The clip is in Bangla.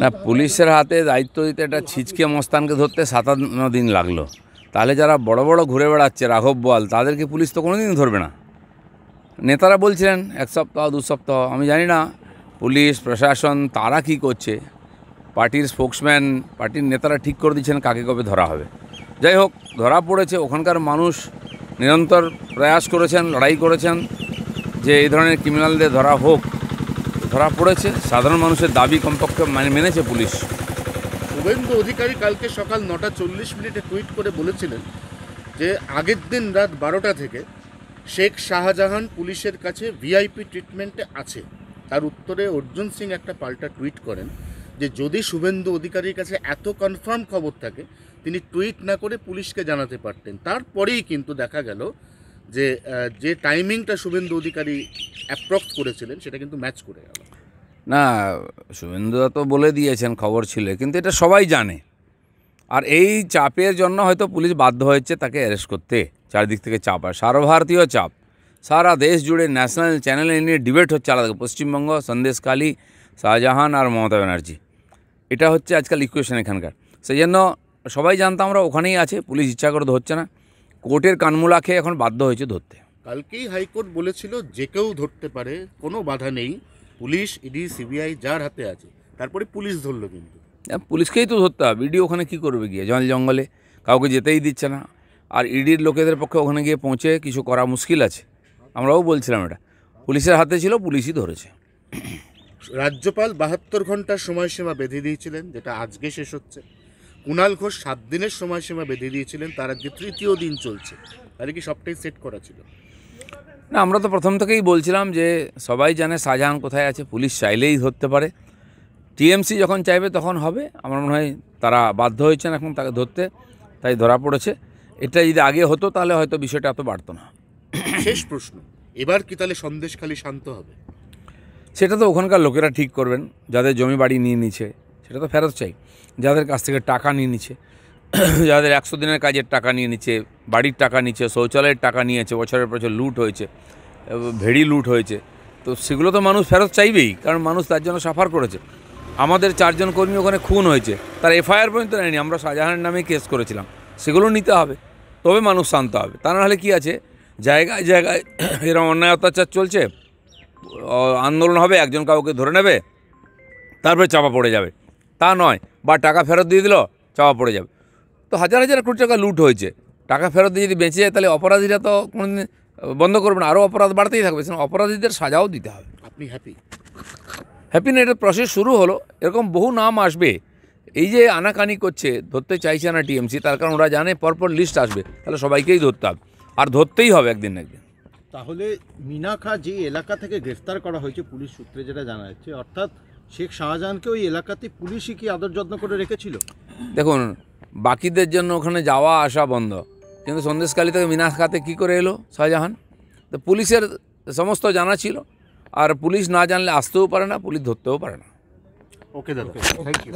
না, পুলিশের হাতে দায়িত্ব দিতে একটা ছিচকে মস্তানকে ধরতে 57 দিন লাগলো। তাহলে যারা বড় বড় ঘুরে বেড়াচ্ছে রাঘব বোয়াল, তাদেরকে পুলিশ তো কোনোদিন ধরবে না। নেতারা বলছিলেন 1 সপ্তাহ 2 সপ্তাহ, আমি জানি না পুলিশ প্রশাসন তারা কি করছে। পার্টির স্পোক্সম্যান, পার্টির নেতারা ঠিক করে দিচ্ছেন কাকে কবে ধরা হবে। যাই হোক, ধরা পড়েছে। ওখানকার মানুষ নিরন্তর প্রয়াস করেছেন, লড়াই করেছেন যে এই ধরনের ক্রিমিনালদের ধরা হোক। ধরা পড়েছে, সাধারণ মানুষের দাবি কমপক্ষে মেনেছে পুলিশ। শুভেন্দু অধিকারী কালকে সকাল 9:40 টুইট করে বলেছিলেন যে আগের দিন রাত 12টা থেকে শেখ শাহজাহান পুলিশের কাছে ভিআইপি ট্রিটমেন্টে আছে। তার উত্তরে অর্জুন সিং একটা পাল্টা টুইট করেন যে যদি শুভেন্দু অধিকারীর কাছে এত কনফার্ম খবর থাকে তিনি টুইট না করে পুলিশকে জানাতে পারতেন। তারপরেই কিন্তু দেখা গেল যে যে টাইমিংটা শুভেন্দু অধিকারী অ্যাপ্রক্স করেছিলেন সেটা কিন্তু ম্যাচ করে গেল। না, শুভেন্দু তো বলে দিয়েছেন খবর ছিল, কিন্তু এটা সবাই জানে। আর এই চাপের জন্য হয়তো পুলিশ বাধ্য হয়েছে তাকে অ্যারেস্ট করতে। চারদিক থেকে চাপ, আর সর্বভারতীয় চাপ। সারা দেশ জুড়ে ন্যাশনাল চ্যানেলে নিয়ে ডিবেট হচ্ছে আলাদা। পশ্চিমবঙ্গ, সন্দেশখালী, শাহজাহান আর মমতা ব্যানার্জি, এটা হচ্ছে আজকাল ইকুয়েশন এখানকার। সেই জন্য সবাই জানতাম আমরা ওখানেই আছে, পুলিশ ইচ্ছা করে ধরছে না। কোর্টের কানমূলা খেয়ে এখন বাধ্য হয়েছে ধরতে। কালকেই হাইকোর্ট বলেছিল যে কেউ ধরতে পারে, কোনো বাধা নেই, পুলিশ, ইডি, সিবিআই যার হাতে আছে। তারপরে পুলিশ ধরলো, কিন্তু পুলিশকেই তো ধরতে হবে। ইডি ওখানে কী করবে গিয়ে? জঙ্গলে কাউকে যেতেই দিচ্ছে না। আর ইডির লোকেদের পক্ষে ওখানে গিয়ে পৌঁছে কিছু করা মুশকিল আছে। আমরাও বলছিলাম এটা পুলিশের হাতে ছিল, পুলিশই ধরেছে। রাজ্যপাল 72 ঘন্টার সময়সীমা বেঁধে দিয়েছিলেন, যেটা আজকে শেষ হচ্ছে। কুণাল ঘোষ 7 দিনের সময়সীমা বেঁধে দিয়েছিলেন, তার আজকে 3য় দিন চলছে। তাহলে কি সবটাই সেট করা ছিল? না, আমরা তো প্রথম থেকেই বলছিলাম যে সবাই জানে শাহজাহান কোথায় আছে, পুলিশ চাইলেই ধরতে পারে। টিএমসি যখন চাইবে তখন হবে। আমার মনে হয় তারা বাধ্য হয়েছেন এখন তাকে ধরতে, তাই ধরা পড়েছে। এটা যদি আগে হতো তাহলে হয়তো বিষয়টা এত বাড়তো না। শেষ প্রশ্ন, এবার কি তাহলে সন্দেশখালী শান্ত হবে? সেটা তো ওখানকার লোকেরা ঠিক করবেন। যাদের জমি বাড়ি নিয়ে নিচ্ছে সেটা তো ফেরত চাই। যাদের কাছ থেকে টাকা নিয়ে নিচ্ছে, যাদের 100 দিনের কাজের টাকা নিয়ে নিচ্ছে, বাড়ির টাকা নিচ্ছে, শৌচালয়ের টাকা নিয়েছে, বছরের বছর লুট হয়েছে, ভেড়ি লুট হয়েছে, তো সেগুলো তো মানুষ ফেরত চাইবেই, কারণ মানুষ তার জন্য সাফার করেছে। আমাদের 4 জন কর্মী ওখানে খুন হয়েছে, তার এফআইআর পর্যন্ত নেয়নি, আমরা শাহজাহানের নামে কেস করেছিলাম। সেগুলো নিতে হবে, তবে মানুষ শান্ত হবে। তা নাহলে কী আছে, জায়গায় জায়গায় এরকম অন্যায় অত্যাচার চলছে, আন্দোলন হবে, একজন কাউকে ধরে নেবে, তারপরে চাপা পড়ে যাবে। তা নয়, বা টাকা ফেরত দিয়ে দিল, চাপা পড়ে যাবে। তো হাজার হাজার কোটি টাকা লুট হয়েছে, টাকা ফেরত দিয়ে যদি বেঁচে যায় তাহলে অপরাধীরা তো কোনোদিন বন্ধ করবে না, আরও অপরাধ বাড়তেই থাকবে। অপরাধীদের সাজাও দিতে হবে। আপনি হ্যাপি? হ্যাপি না, এটা প্রসেস শুরু হলো, এরকম বহু নাম আসবে। এই যে আনাকানি করছে, ধরতে চাইছে না টিএমসি, তার কারণ ওরা জানে পরপর লিস্ট আসবে, তাহলে সবাইকেই ধরতে হবে, আর ধরতেই হবে একদিন না একদিন। তাহলে মিনাখা যে এলাকা থেকে গ্রেফতার করা হয়েছে পুলিশ সূত্রে যেটা জানা যাচ্ছে, অর্থাৎ শেখ শাহজাহানকে ওই এলাকাতে পুলিশই কি আদর যত্ন করে রেখেছিল? দেখুন, বাকিদের জন্য ওখানে যাওয়া আসা বন্ধ, কিন্তু সন্দেশখালী থেকে মিনাখাতে কী করে এলো শাহজাহান? তো পুলিশের সমস্ত জানা ছিল, আর পুলিশ না জানলে আসতেও পারে না, পুলিশ ধরতেও পারে না। ওকে দাদা, থ্যাংক ইউ।